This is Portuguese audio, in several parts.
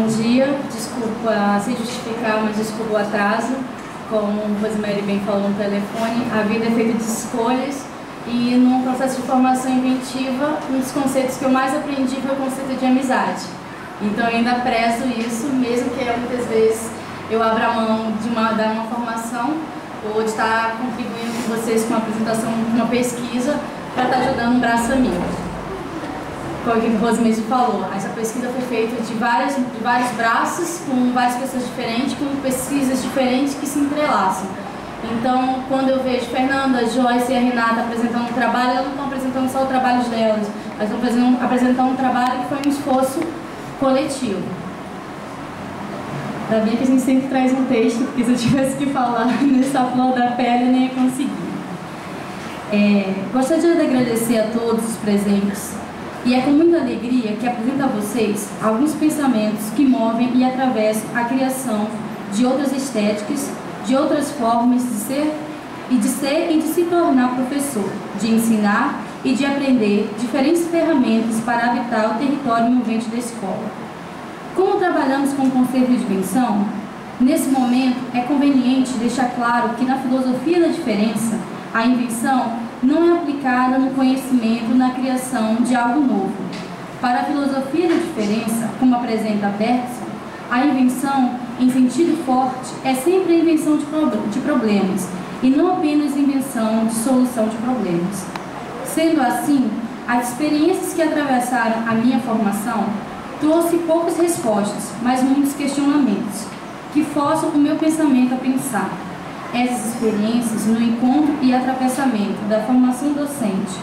Bom dia, desculpa se justificar, mas desculpa o atraso. Como o Rosemary bem falou no telefone, a vida é feita de escolhas e num processo de formação inventiva, um dos conceitos que eu mais aprendi foi o conceito de amizade. Então eu ainda prezo isso, mesmo que muitas vezes eu abra mão de dar uma formação ou de estar contribuindo com vocês com a apresentação de uma pesquisa para estar ajudando um braço amigo. Como o Rosemary falou, essa pesquisa foi feita de vários braços, com várias pessoas diferentes, com pesquisas diferentes que se entrelaçam. Então, quando eu vejo Fernanda, Joyce e a Renata apresentando um trabalho, elas não estão apresentando só o trabalho delas, elas estão apresentando um trabalho que foi um esforço coletivo. Ainda bem que a gente sempre traz um texto, porque se eu tivesse que falar nessa flor da pele, eu nem ia conseguir. Gostaria de agradecer a todos os presentes. E é com muita alegria que apresento a vocês alguns pensamentos que movem e atravessam a criação de outras estéticas, de outras formas de ser e de se tornar professor, de ensinar e de aprender diferentes ferramentas para habitar o território envolvente da escola. Como trabalhamos com o conceito de invenção, nesse momento é conveniente deixar claro que na filosofia da diferença, a invenção não é aplicada no conhecimento, na criação de algo novo. Para a filosofia da diferença, como apresenta Bergson, a invenção, em sentido forte, é sempre a invenção de problemas, e não apenas a invenção de solução de problemas. Sendo assim, as experiências que atravessaram a minha formação trouxe poucas respostas, mas muitos questionamentos, que forçam o meu pensamento a pensar. Essas experiências no encontro e atravessamento da formação docente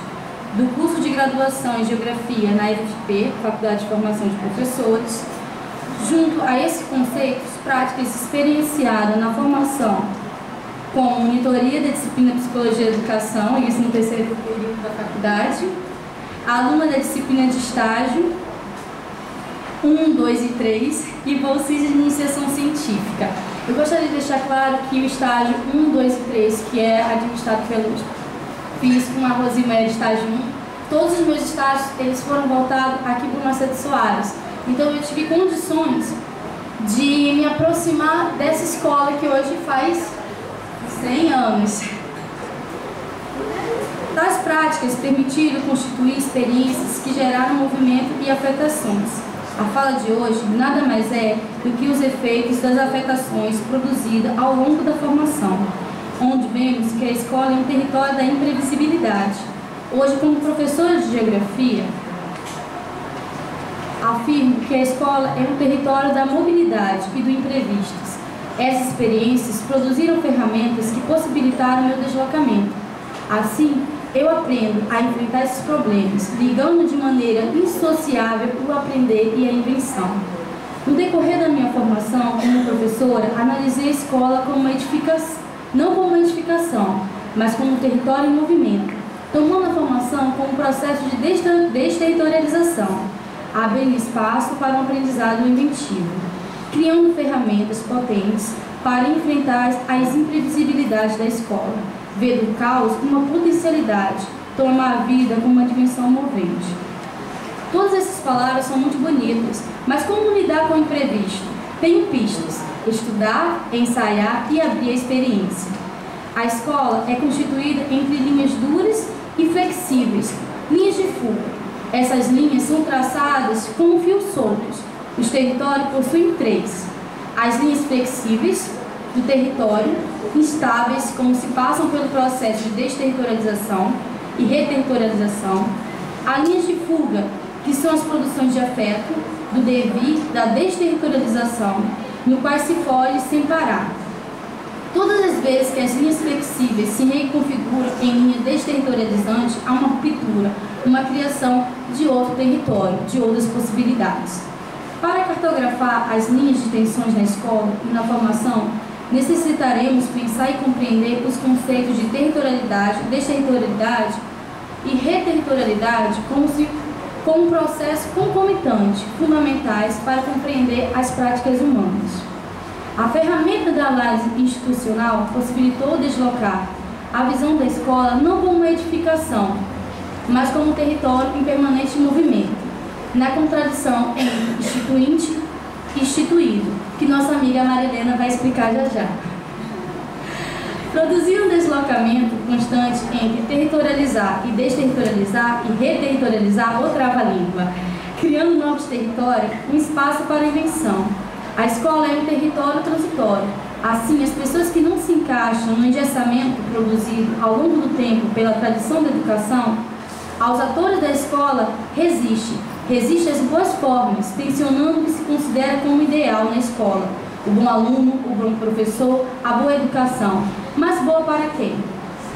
do curso de graduação em Geografia na FFP, Faculdade de Formação de Professores, junto a esses conceitos, práticas experienciadas na formação com monitoria da disciplina Psicologia e Educação, isso no terceiro período da faculdade, aluna da disciplina de estágio 1, 2 e 3 e bolsista de iniciação científica. Eu gostaria de deixar claro que o estágio 1, 2 e 3, que é administrado pelo fiz com a Rosemary estágio 1, todos os meus estágios eles foram voltados aqui para o Macedo Soares. Então eu tive condições de me aproximar dessa escola que hoje faz 100 anos. Tais práticas permitiram constituir experiências que geraram movimento e afetações. A fala de hoje nada mais é do que os efeitos das afetações produzidas ao longo da formação, onde vemos que a escola é um território da imprevisibilidade. Hoje, como professora de geografia, afirmo que a escola é um território da mobilidade e do imprevistos. Essas experiências produziram ferramentas que possibilitaram meu deslocamento. Assim, eu aprendo a enfrentar esses problemas, ligando de maneira indissociável o aprender e a invenção. No decorrer da minha formação como professora, analisei a escola como uma edificação, não como uma edificação, mas como um território em movimento, tomando a formação como um processo de desterritorialização, abrindo espaço para um aprendizado inventivo, criando ferramentas potentes para enfrentar as imprevisibilidades da escola, ver do caos uma potencialidade, tomar a vida como uma dimensão movente. Todas essas palavras são muito bonitas, mas como lidar com o imprevisto? Tenho pistas: estudar, ensaiar e abrir a experiência. A escola é constituída entre linhas duras e flexíveis, linhas de fuga. Essas linhas são traçadas como fios soltos. Os territórios possuem 3. As linhas flexíveis do território, instáveis, como se passam pelo processo de desterritorialização e reterritorialização. As linhas de fuga, que são as produções de afeto, do devir, da desterritorialização, no qual se foge sem parar. Todas as vezes que as linhas flexíveis se reconfiguram em linha desterritorializante, há uma ruptura, uma criação de outro território, de outras possibilidades. Para cartografar as linhas de tensões na escola e na formação, necessitaremos pensar e compreender os conceitos de territorialidade, desterritorialidade e reterritorialidade como um processo concomitante, fundamentais para compreender as práticas humanas. A ferramenta da análise institucional possibilitou deslocar a visão da escola não como uma edificação, mas como um território em permanente movimento, na contradição entre instituinte instituído, que nossa amiga Marilena vai explicar já já. Produzir um deslocamento constante entre territorializar e desterritorializar e reterritorializar ou trava-língua, criando novos territórios, um espaço para a invenção. A escola é um território transitório. Assim, as pessoas que não se encaixam no engessamento produzido ao longo do tempo pela tradição da educação, aos atores da escola, resiste às boas formas, tensionando o que se considera como ideal na escola: o bom aluno, o bom professor, a boa educação. Mas boa para quem?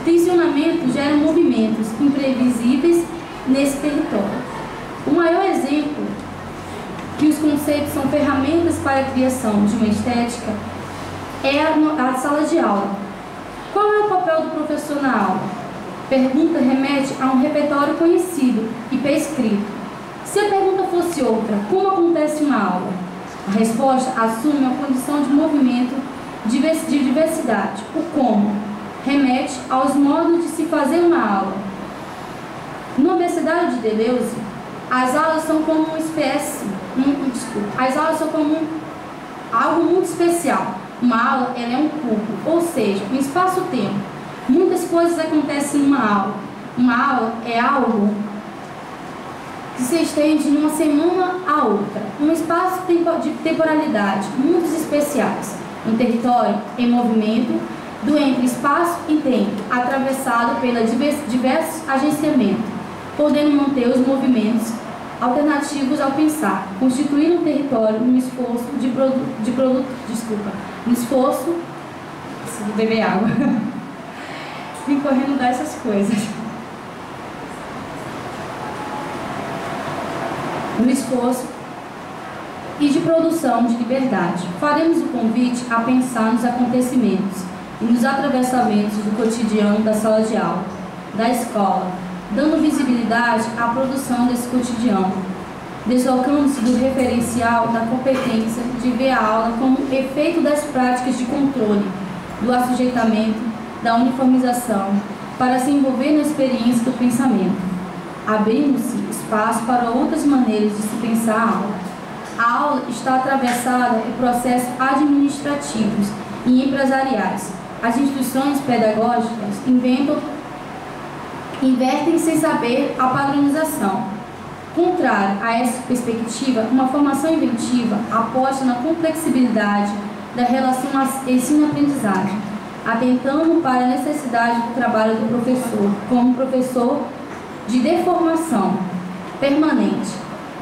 Tensionamento gera movimentos imprevisíveis nesse território. O maior exemplo que os conceitos são ferramentas para a criação de uma estética é a sala de aula. Qual é o papel do professor na aula? Pergunta remete a um repertório conhecido e prescrito. Se a pergunta fosse outra, como acontece uma aula? A resposta assume a condição de movimento de diversidade. O como remete aos modos de se fazer uma aula. Na Universidade de Deleuze, as aulas são como algo muito especial. Uma aula, ela é um cubo, ou seja, um espaço-tempo. Muitas coisas acontecem em uma aula. Uma aula é algo que se estende de uma semana a outra. Um espaço de temporalidade, muito especiais. Um território em movimento, do entre espaço e tempo, atravessado pela diversos agenciamentos, podendo manter os movimentos alternativos ao pensar, constituir um território no esforço beber água, vim correndo dessas coisas, no esforço e de produção de liberdade. Faremos o convite a pensar nos acontecimentos e nos atravessamentos do cotidiano da sala de aula, da escola, dando visibilidade à produção desse cotidiano, deslocando-se do referencial da competência de ver a aula como efeito das práticas de controle, do assujeitamento, da uniformização, para se envolver na experiência do pensamento, abrindo-se espaço para outras maneiras de se pensar a aula. A aula está atravessada por processos administrativos e empresariais. As instituições pedagógicas invertem sem saber a padronização. Contrário a essa perspectiva, uma formação inventiva aposta na complexibilidade da relação ensino-aprendizagem, atentando para a necessidade do trabalho do professor como professor de deformação permanente,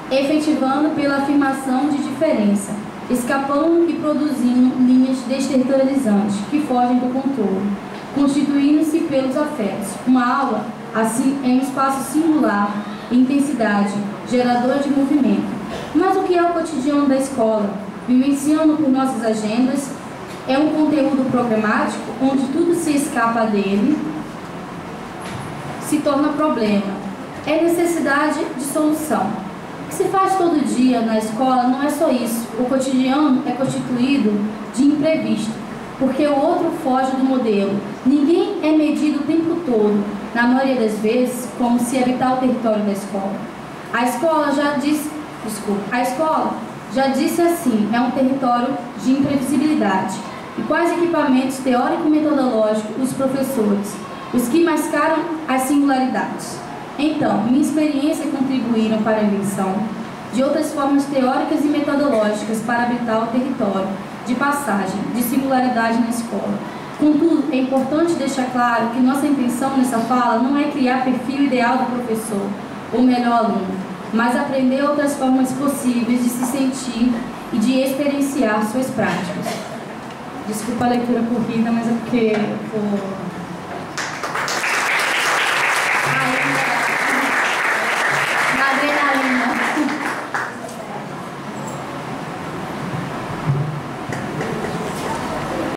efetivando pela afirmação de diferença, escapando e produzindo linhas desterritorializantes que fogem do controle, constituindo-se pelos afetos. Uma aula, assim, é um espaço singular, intensidade, gerador de movimento. Mas o que é o cotidiano da escola? Vivenciando por nossas agendas, é um conteúdo programático onde tudo se escapa dele, se torna problema. É necessidade de solução. O que se faz todo dia na escola não é só isso. O cotidiano é constituído de imprevisto, porque o outro foge do modelo. Ninguém é medido o tempo todo, na maioria das vezes, como se habitar o território da escola. A escola já disse assim, é um território de imprevisibilidade. E quais equipamentos teórico-metodológicos os professores, os que mascaram as singularidades? Então, minha experiência contribuíram para a invenção de outras formas teóricas e metodológicas para habitar o território de passagem, de singularidade na escola. Contudo, é importante deixar claro que nossa intenção nessa fala não é criar perfil ideal do professor, ou melhor aluno, mas aprender outras formas possíveis de se sentir e de experienciar suas práticas. Desculpa a leitura corrida, mas é porque eu